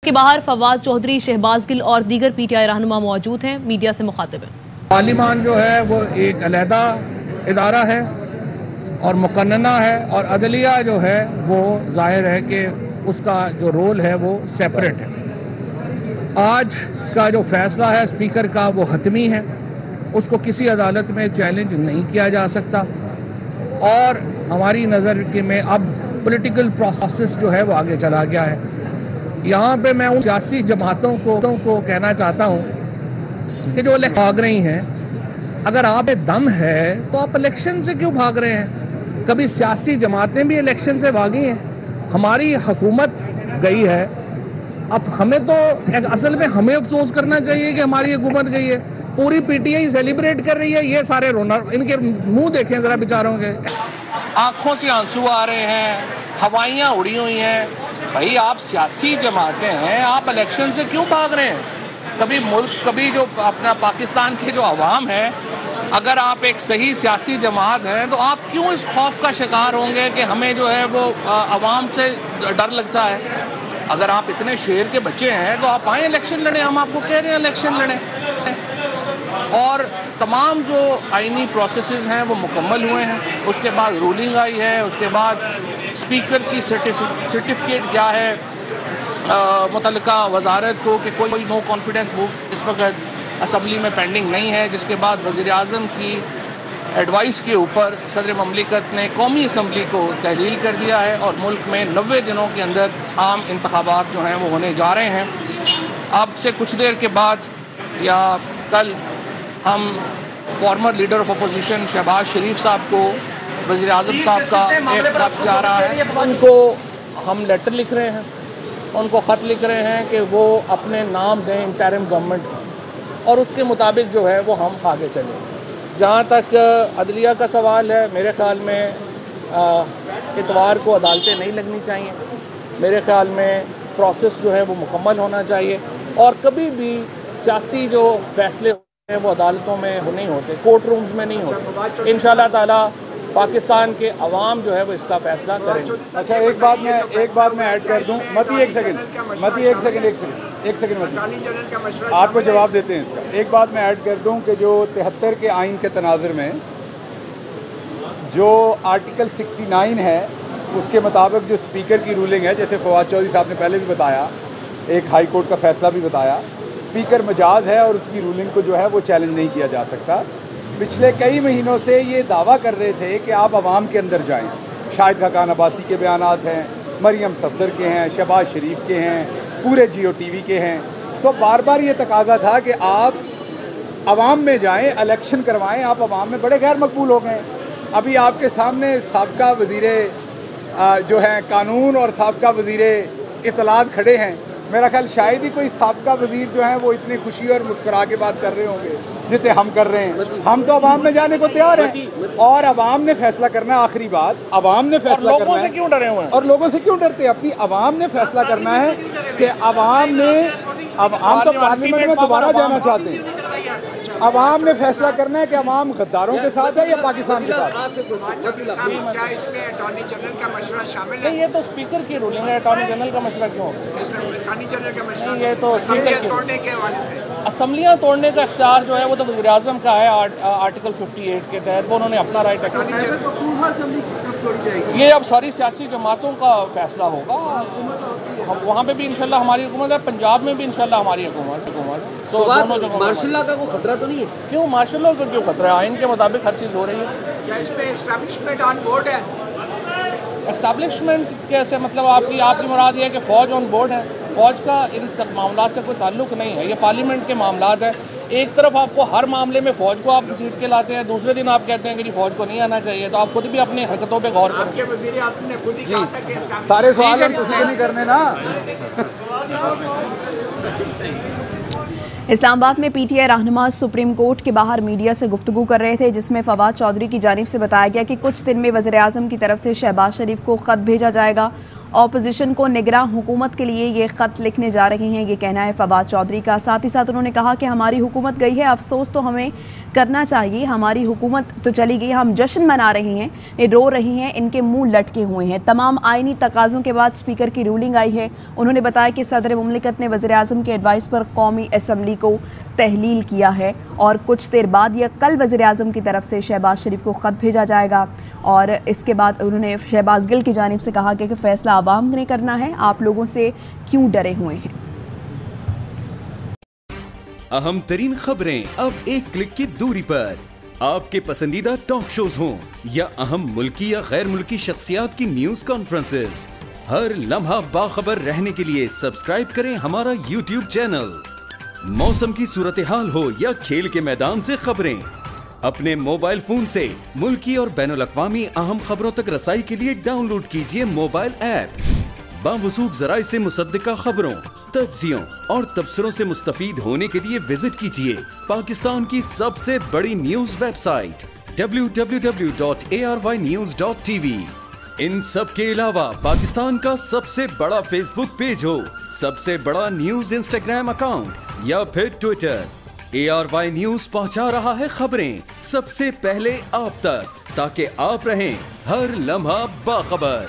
के बाहर फवाद चौधरी, शहबाज गिल और दीगर PTI रहनुमा मौजूद हैं, मीडिया से मुखातिब हैं। पार्लिमान जो है वो एक अलहदा इदारा है और मुकन्नना है, और अदलिया जो है वो जाहिर है कि उसका जो रोल है वो सेपरेट है। आज का जो फैसला है स्पीकर का वो हतमी है, उसको किसी अदालत में चैलेंज नहीं किया जा सकता, और हमारी नज़र के में अब पॉलिटिकल प्रोसेस जो है वो आगे चला गया है। यहाँ पे मैं उन सियासी जमातों को कहना चाहता हूँ कि जो इलेक्शन भाग रही हैं, अगर आप में दम है तो आप इलेक्शन से क्यों भाग रहे हैं? कभी सियासी जमातें भी इलेक्शन से भागी हैं, हमारी हुकूमत गई है। अब हमें तो असल में हमें अफसोस करना चाहिए कि हमारी हुकूमत गई है। पूरी PTI सेलिब्रेट कर रही है, ये सारे रोना, इनके मुंह देखें जरा बेचारों के, आंखों से आंसू आ रहे हैं, हवाइयाँ उड़ी हुई हैं। भाई आप सियासी जमातें हैं, आप इलेक्शन से क्यों भाग रहे हैं? कभी मुल्क, कभी जो अपना पाकिस्तान के जो अवाम है, अगर आप एक सही सियासी जमात हैं तो आप क्यों इस खौफ का शिकार होंगे कि हमें जो है वो अवाम से डर लगता है? अगर आप इतने शेर के बच्चे हैं तो आप आए इलेक्शन लड़ें, हम आपको कह रहे हैं इलेक्शन लड़ें। और तमाम जो आईनी प्रोसेसेस हैं वो मुकम्मल हुए हैं, उसके बाद रूलिंग आई है, उसके बाद स्पीकर की सर्टिफिकेट क्या है मुतल्लिका वजारत को कि कोई नो कॉन्फिडेंस मूव इस वक्त असम्बली में पेंडिंग नहीं है, जिसके बाद वज़ीर आज़म की एडवाइस के ऊपर सदर ममलिकत ने कौमी असम्बली को तहलील कर दिया है और मुल्क में 90 दिनों के अंदर आम इंतखाबात जो हैं वो होने जा रहे हैं। अब से कुछ देर के बाद या कल हम former leader of opposition Shahbaz Sharif साहब को, वज़ीर आज़म साहब का एक खत जा रहा है, उनको हम लेटर लिख रहे हैं, उनको ख़त लिख रहे हैं कि वो अपने नाम दें इंटरिम गवर्नमेंट, और उसके मुताबिक जो है वो हम आगे चलें। जहाँ तक अदलिया का सवाल है, मेरे ख़्याल में इतवार को अदालतें नहीं लगनी चाहिए। मेरे ख़्याल में प्रोसेस जो है वो मुकम्मल होना चाहिए, और कभी भी सियासी जो फैसले होते हैं वो अदालतों में नहीं होते, कोर्ट रूम्स में नहीं होते। इंशाअल्लाह ताला पाकिस्तान के अवाम जो है वो इसका फैसला करेंगे। अच्छा, एक बात मैं ऐड कर दूं, मती एक सेकंड आपको जवाब देते हैं इसका। एक बात मैं ऐड कर दूं कि जो 73 के आइन के तनाज़ुर में जो आर्टिकल 69 है उसके मुताबिक जो स्पीकर की रूलिंग है, जैसे फवाद चौधरी साहब ने पहले भी बताया, एक हाई कोर्ट का फैसला भी बताया, स्पीकर मजाज है और उसकी रूलिंग को जो है वो चैलेंज नहीं किया जा सकता। पिछले कई महीनों से ये दावा कर रहे थे कि आप आवाम के अंदर जाएं। शाहिद खाकान अब्बासी के बयानात हैं, मरियम सफदर के हैं, शहबाज शरीफ के हैं, पूरे जियो TV के हैं। तो बार बार ये तकाजा था कि आप आवाम में जाएं, इलेक्शन करवाएं। आप आवाम में बड़े गैर मकबूल हो गए। अभी आपके सामने साबका वज़ीरे जो हैं कानून और साबका वज़ीरे इत्तलात खड़े हैं। मेरा ख्याल शायद ही कोई साबका वज़ीर जो हैं वो इतनी खुशी और मुस्कुरा के बात कर रहे होंगे जितने हम कर रहे हैं। हम तो अवाम में जाने को तैयार हैं, और अवाम ने फैसला करना है। आखिरी बात, अवाम ने फैसला करना है। लोगों से क्यों डरे हुए हैं? और लोगों से क्यों डरते हैं? अपनी अवाम ने फैसला करना है कि अवाम ने, अब हम तो पार्लियामेंट में दोबारा जाना चाहते हैं। अवाम ने फैसला करना है कि अवाम गद्दारों के साथ है या पाकिस्तान के साथ। नहीं, ये तो स्पीकर की रूलिंग है, अटॉर्नी जनरल का मसला क्यों? नहीं, ये तो स्पीकर की असम्बलियाँ तोड़ने का इख्तियार जो है वो तो वज़ीर आज़म का है। आर्टिकल 58 के तहत वो उन्होंने अपना राइट एक्ट, ये अब सारी सियासी जमातों का फैसला होगा। हम वहाँ पे भी इंशाल्लाह हमारी हुकूमत है, पंजाब में भी इंशाल्लाह हमारी हुकूमत है। तो दोनों जगह मार्शल लॉ का कोई खतरा तो नहीं है? क्यों मार्शल लॉ को क्यों खतरा है? आइन के मुताबिक हर चीज़ हो रही है। क्या इसमें एस्टैब्लिशमेंट ऑन बोर्ड है? एस्टैब्लिशमेंट कैसे? मतलब आपकी मुराद ये है कि फ़ौज ऑन बोर्ड है? फ़ौज का इन मामलों से कोई ताल्लुक नहीं है, ये पार्लियामेंट के मामलात है। एक तरफ आपको हर मामले में फ़ौज को आप घसीट के लाते हैं, दूसरे दिन आप कहते हैं कि जी फ़ौज को नहीं आना चाहिए। तो आप खुद भी अपनी हरकतों पे गौर करें। सारे सवाल हम किसी को नहीं करने ना। इस्लामाबाद में PTI रहनुमा सुप्रीम कोर्ट के बाहर मीडिया से गुफ्तगू कर रहे थे, जिसमें फवाद चौधरी की जानिब से बताया गया कि कुछ दिन में वज़ीर आज़म की तरफ से शहबाज शरीफ को ख़त भेजा जाएगा ऑपोजिशन को निगरान हुकूमत के लिए ये ख़त लिखने जा रही हैं, ये कहना है फवाद चौधरी का। साथ ही साथ उन्होंने कहा कि हमारी हुकूमत गई है, अफसोस तो हमें करना चाहिए, हमारी हुकूमत तो चली गई, हम जश्न मना रही हैं, ये रो रही हैं, इनके मुंह लटके हुए हैं। तमाम आइनी तकाज़ों के बाद स्पीकर की रूलिंग आई है। उन्होंने बताया कि सदर मुमलिकत ने वज़ीर आज़म के एडवाइस पर कौमी असम्बली को तहलील किया है और कुछ देर बाद या कल वज़ीर आज़म की तरफ से शहबाज शरीफ को ख़त भेजा जाएगा। और इसके बाद उन्होंने शहबाज गिल की जानिब से कहा कि फ़ैसला आवाम ने करना है, आप लोगों से क्यों डरे हुए हैं। अहम तरीन खबरें अब एक क्लिक की दूरी पर। आपके पसंदीदा टॉक शोज हों या अहम मुल्की या गैर मुल्की शख्सियात की न्यूज कॉन्फ्रेंसेस, हर लम्हा बाखबर रहने के लिए सब्सक्राइब करें हमारा YouTube चैनल। मौसम की सूरत हाल हो या खेल के मैदान से खबरें, अपने मोबाइल फोन से मुल्की और बैनुल अक़वामी अहम खबरों तक रसाई के लिए डाउनलोड कीजिए मोबाइल ऐप। बावसूख ज़राए से मुसद्दिका खबरों, तज्ज़ियों और तबसरों से मुस्तफ़ीद होने के लिए विजिट कीजिए पाकिस्तान की सबसे बड़ी न्यूज वेबसाइट www.arYnews.tv। इन सब के अलावा पाकिस्तान का सबसे बड़ा फेसबुक पेज हो, सबसे बड़ा न्यूज इंस्टाग्राम अकाउंट या फिर ट्विटर, ARY न्यूज पहुंचा रहा है खबरें सबसे पहले आप तक, ताकि आप रहें हर लम्हा बाखबर।